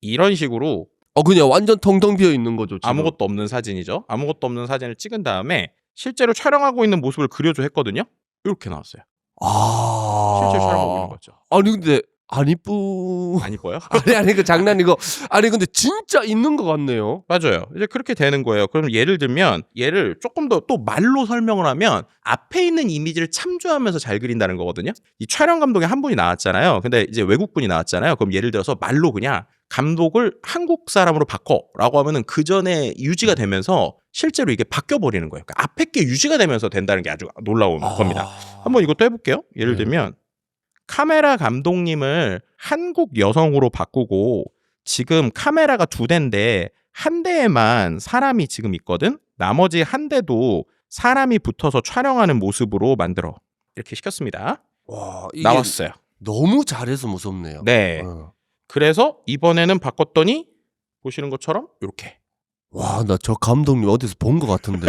이런 식으로 그냥 완전 텅텅 비어 있는 거죠. 지금. 아무것도 없는 사진이죠. 아무것도 없는 사진을 찍은 다음에 실제로 촬영하고 있는 모습을 그려줘 했거든요. 이렇게 나왔어요. 실제로 촬영하고 있는 거죠. 아니 근데 안 이뻐요? 아니 그 장난이고 아니 근데 진짜 있는 것 같네요. 맞아요. 이제 그렇게 되는 거예요. 그럼 예를 들면 얘를 조금 더 또 말로 설명을 하면 앞에 있는 이미지를 참조하면서 잘 그린다는 거거든요. 이 촬영 감독이 한 분이 나왔잖아요. 근데 이제 외국 분이 나왔잖아요. 그럼 예를 들어서 말로 그냥 감독을 한국 사람으로 바꿔라고 하면은 그 전에 유지가 되면서 실제로 이게 바뀌어 버리는 거예요. 그러니까 앞에 게 유지가 되면서 된다는 게 아주 놀라운 겁니다. 한번 이것도 해볼게요. 예를 들면 카메라 감독님을 한국 여성으로 바꾸고 지금 카메라가 2대인데 한 대에만 사람이 지금 있거든. 나머지 한 대도 사람이 붙어서 촬영하는 모습으로 만들어. 이렇게 시켰습니다. 와, 이게 나왔어요. 너무 잘해서 무섭네요. 네. 그래서 이번에는 바꿨더니 보시는 것처럼 이렇게. 와, 나 저 감독님 어디서 본 것 같은데.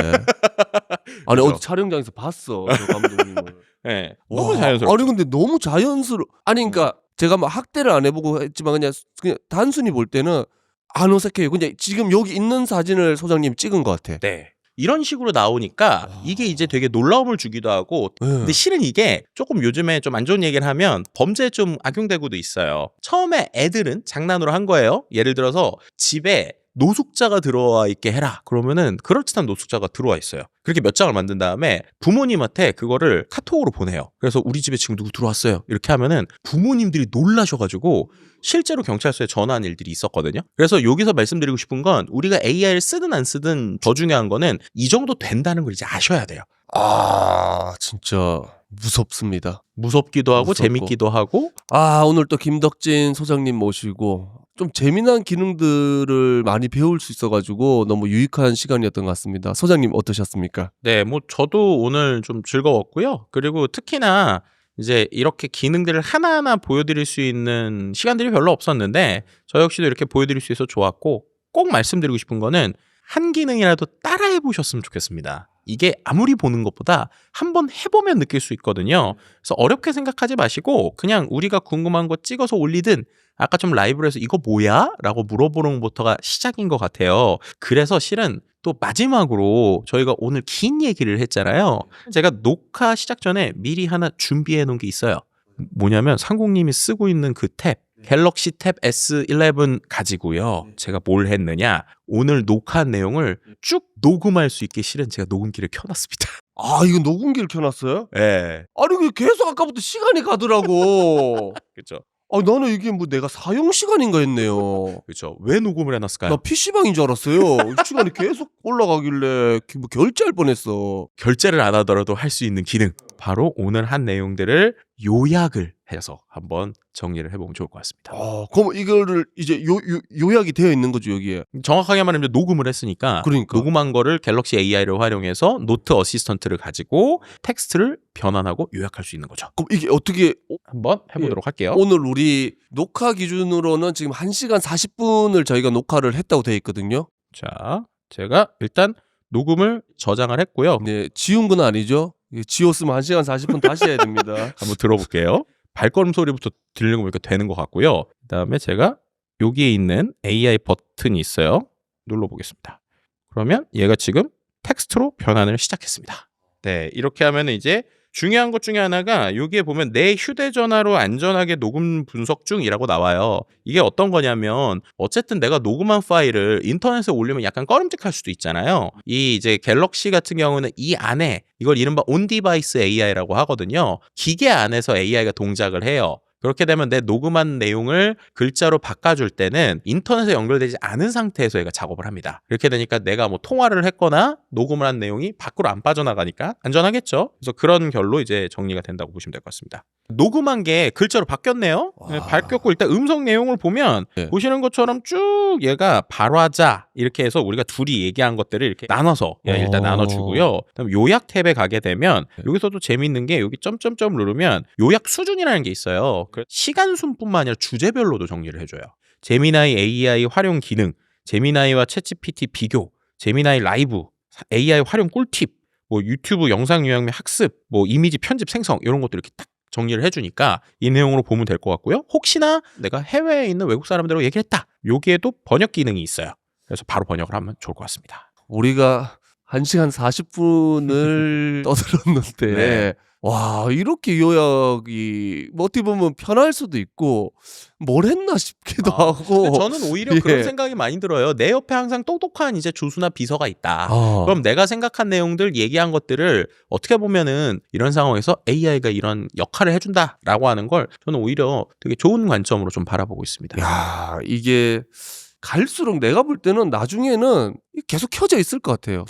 아니 그죠? 어디 촬영장에서 봤어 저 감독님을. 네. 너무 와, 자연스럽죠. 아니 근데 너무 자연스러. 아니 그러니까 제가 막 학대를 안 해보고 했지만 그냥 단순히 볼 때는 안 어색해요. 그냥 지금 여기 있는 사진을 소장님 찍은 것 같아. 네. 이런 식으로 나오니까 이게 이제 되게 놀라움을 주기도 하고 근데 실은 이게 조금 요즘에 좀 안 좋은 얘기를 하면 범죄에 좀 악용되고도 있어요. 처음에 애들은 장난으로 한 거예요. 예를 들어서 집에 노숙자가 들어와 있게 해라. 그러면은 그럴듯한 노숙자가 들어와 있어요. 그렇게 몇 장을 만든 다음에 부모님한테 그거를 카톡으로 보내요. 그래서 우리 집에 지금 누구 들어왔어요. 이렇게 하면은 부모님들이 놀라셔가지고 실제로 경찰서에 전화한 일들이 있었거든요. 그래서 여기서 말씀드리고 싶은 건 우리가 AI를 쓰든 안 쓰든 더 중요한 거는 이 정도 된다는 걸 이제 아셔야 돼요. 진짜 무섭습니다. 무섭기도 하고 무섭고. 재밌기도 하고 오늘 또 김덕진 소장님 모시고 좀 재미난 기능들을 많이 배울 수 있어가지고 너무 유익한 시간이었던 것 같습니다. 소장님 어떠셨습니까? 네, 뭐 저도 오늘 좀 즐거웠고요. 그리고 특히나 이제 이렇게 기능들을 하나하나 보여드릴 수 있는 시간들이 별로 없었는데 저 역시도 이렇게 보여드릴 수 있어서 좋았고 꼭 말씀드리고 싶은 거는 한 기능이라도 따라해 보셨으면 좋겠습니다. 이게 아무리 보는 것보다 한번 해보면 느낄 수 있거든요. 그래서 어렵게 생각하지 마시고 그냥 우리가 궁금한 거 찍어서 올리든 아까 좀 라이브로 해서 이거 뭐야? 라고 물어보는 것부터가 시작인 것 같아요. 그래서 실은 또 마지막으로 저희가 오늘 긴 얘기를 했잖아요. 제가 녹화 시작 전에 미리 하나 준비해 놓은 게 있어요. 뭐냐면 상국님이 쓰고 있는 그 탭 갤럭시 탭 S11 가지고요. 제가 뭘 했느냐. 오늘 녹화한 내용을 쭉 녹음할 수 있게 실은 제가 녹음기를 켜놨습니다. 이거 녹음기를 켜놨어요? 네. 아니 그 계속 아까부터 시간이 가더라고. 그렇죠. 나는 이게 뭐 내가 사용 시간인가 했네요. 그렇죠. 왜 녹음을 해놨을까요? 나 PC방인 줄 알았어요. 시간이 계속 올라가길래 뭐 결제할 뻔했어. 결제를 안 하더라도 할 수 있는 기능. 바로 오늘 한 내용들을 요약을 해서 한번 정리를 해보면 좋을 것 같습니다. 그럼 이거를 이제 요약이 되어 있는 거죠, 여기에. 정확하게 말하면 녹음을 했으니까 그러니까. 녹음한 거를 갤럭시 AI를 활용해서 노트 어시스턴트를 가지고 텍스트를 변환하고 요약할 수 있는 거죠. 그럼 이게 어떻게 한번 해보도록 할게요. 오늘 우리 녹화 기준으로는 지금 1시간 40분을 저희가 녹화를 했다고 되어 있거든요. 자, 제가 일단 녹음을 저장을 했고요. 네, 지운 건 아니죠. 지웠으면 1시간 40분 다시 해야 됩니다. 한번 들어볼게요. 발걸음 소리부터 들리는 거 보니까 되는 것 같고요. 그다음에 제가 여기에 있는 AI 버튼이 있어요. 눌러보겠습니다. 그러면 얘가 지금 텍스트로 변환을 시작했습니다. 네, 이렇게 하면 이제 중요한 것 중에 하나가 여기에 보면 내 휴대전화로 안전하게 녹음 분석 중이라고 나와요. 이게 어떤 거냐면 어쨌든 내가 녹음한 파일을 인터넷에 올리면 약간 꺼림직할 수도 있잖아요. 이 이제 갤럭시 같은 경우는 이 안에 이걸 이른바 온디바이스 AI라고 하거든요. 기계 안에서 AI가 동작을 해요. 그렇게 되면 내 녹음한 내용을 글자로 바꿔줄 때는 인터넷에 연결되지 않은 상태에서 얘가 작업을 합니다. 이렇게 되니까 내가 뭐 통화를 했거나 녹음을 한 내용이 밖으로 안 빠져나가니까 안전하겠죠. 그래서 그런 결로 이제 정리가 된다고 보시면 될 것 같습니다. 녹음한 게 글자로 바뀌었네요. 네, 바뀌었고 일단 음성 내용을 보면 네. 보시는 것처럼 쭉 얘가 발화자 이렇게 해서 우리가 둘이 얘기한 것들을 이렇게 나눠서 일단 나눠주고요. 그다음 요약 탭에 가게 되면 여기서도 재밌는 게 여기 점점점 누르면 요약 수준이라는 게 있어요. 시간순뿐만 아니라 주제별로도 정리를 해줘요. 제미나이 AI 활용 기능, 제미나이와 챗GPT 비교, 제미나이 라이브, AI 활용 꿀팁, 뭐 유튜브 영상 요약 및 학습, 뭐 이미지 편집 생성 이런 것들 이렇게 딱 정리를 해주니까 이 내용으로 보면 될 것 같고요. 혹시나 내가 해외에 있는 외국 사람들하고 얘기를 했다. 여기에도 번역 기능이 있어요. 그래서 바로 번역을 하면 좋을 것 같습니다. 우리가 1시간 40분을 떠들었는데 네. 와, 이렇게 요약이 뭐 어떻게 보면 편할 수도 있고 뭘 했나 싶기도 하고. 근데 저는 오히려 예. 그런 생각이 많이 들어요. 내 옆에 항상 똑똑한 이제 조수나 비서가 있다. 아. 그럼 내가 생각한 내용들 얘기한 것들을 어떻게 보면은 이런 상황에서 AI가 이런 역할을 해준다라고 하는 걸 저는 오히려 되게 좋은 관점으로 좀 바라보고 있습니다. 야, 이게 갈수록 내가 볼 때는 나중에는 계속 켜져 있을 것 같아요.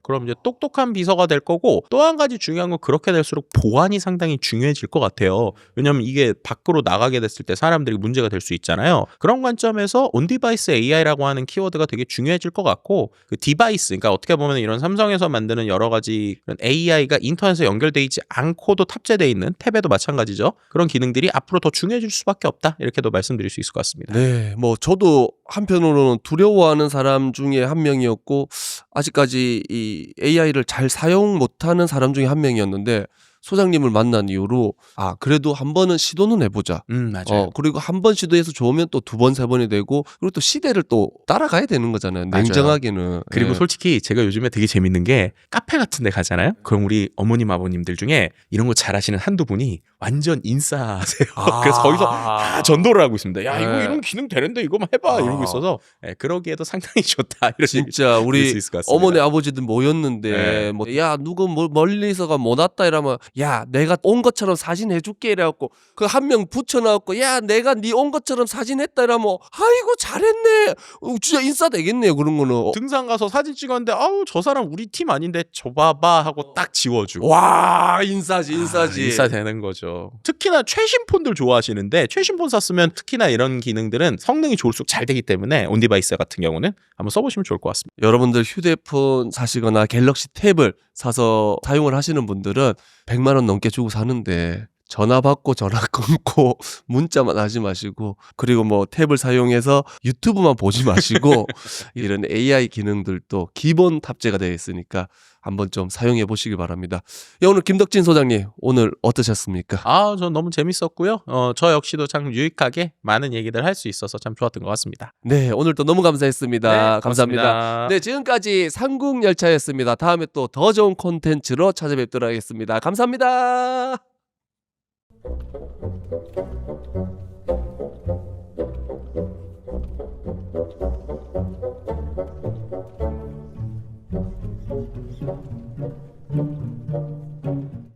그럼 이제 똑똑한 비서가 될 거고 또 한 가지 중요한 건 그렇게 될수록 보안이 상당히 중요해질 것 같아요. 왜냐하면 이게 밖으로 나가게 됐을 때 사람들이 문제가 될 수 있잖아요. 그런 관점에서 온디바이스 AI라고 하는 키워드가 되게 중요해질 것 같고 그 디바이스, 그러니까 어떻게 보면 이런 삼성에서 만드는 여러 가지 그런 AI가 인터넷에 연결돼 있지 않고도 탑재되어 있는 탭에도 마찬가지죠. 그런 기능들이 앞으로 더 중요해질 수밖에 없다. 이렇게도 말씀드릴 수 있을 것 같습니다. 네, 뭐 저도 한편으로는 두려워하는 사람 중에 한 명이었고 아직까지 이 AI를 잘 사용 못하는 사람 중에 한 명이었는데 소장님을 만난 이후로 그래도 한 번은 시도는 해보자. 맞아요. 그리고 한 번 시도해서 좋으면 또 두 번, 세 번이 되고 그리고 또 시대를 또 따라가야 되는 거잖아요. 맞아요. 냉정하게는. 그리고 예. 솔직히 제가 요즘에 되게 재밌는 게 카페 같은 데 가잖아요. 그럼 우리 어머님 아버님들 중에 이런 거 잘하시는 한두 분이 완전 인싸세요. 그래서 거기서 다 전도를 하고 있습니다. 야, 이거 네. 이런 기능 되는데 이거만 해봐 이러고 있어서 그러기에도 상당히 좋다. 이런 진짜 수 우리 있을 것 같습니다. 어머니 아버지들 모였는데 네. 뭐 야 누구 멀리서가 못 왔다 이러면 야 내가 온 것처럼 사진 해줄게 이래갖고 그 한 명 붙여놔갖고 야 내가 네 온 것처럼 사진 했다 이러면 아이고 잘했네. 진짜 인싸 되겠네요 그런 거는. 등산 가서 사진 찍었는데 아우 저 사람 우리 팀 아닌데 줘봐봐 하고 딱 지워주고. 와 인싸지. 인싸 되는 거죠. 특히나 최신 폰들 좋아하시는데 최신 폰 샀으면 특히나 이런 기능들은 성능이 좋을수록 잘 되기 때문에 온디바이스 같은 경우는 한번 써보시면 좋을 것 같습니다. 여러분들 휴대폰 사시거나 갤럭시 탭을 사서 사용을 하시는 분들은 100만 원 넘게 주고 사는데 전화 받고 전화 끊고 문자만 하지 마시고 그리고 뭐 탭을 사용해서 유튜브만 보지 마시고 이런 AI 기능들도 기본 탑재가 되어 있으니까 한번 좀 사용해 보시기 바랍니다. 오늘 김덕진 소장님 오늘 어떠셨습니까? 전 너무 재밌었고요. 저 역시도 참 유익하게 많은 얘기들 할 수 있어서 참 좋았던 것 같습니다. 네, 오늘도 너무 감사했습니다. 감사합니다. 고맙습니다. 네, 지금까지 삼국열차였습니다. 다음에 또 더 좋은 콘텐츠로 찾아뵙도록 하겠습니다. 감사합니다.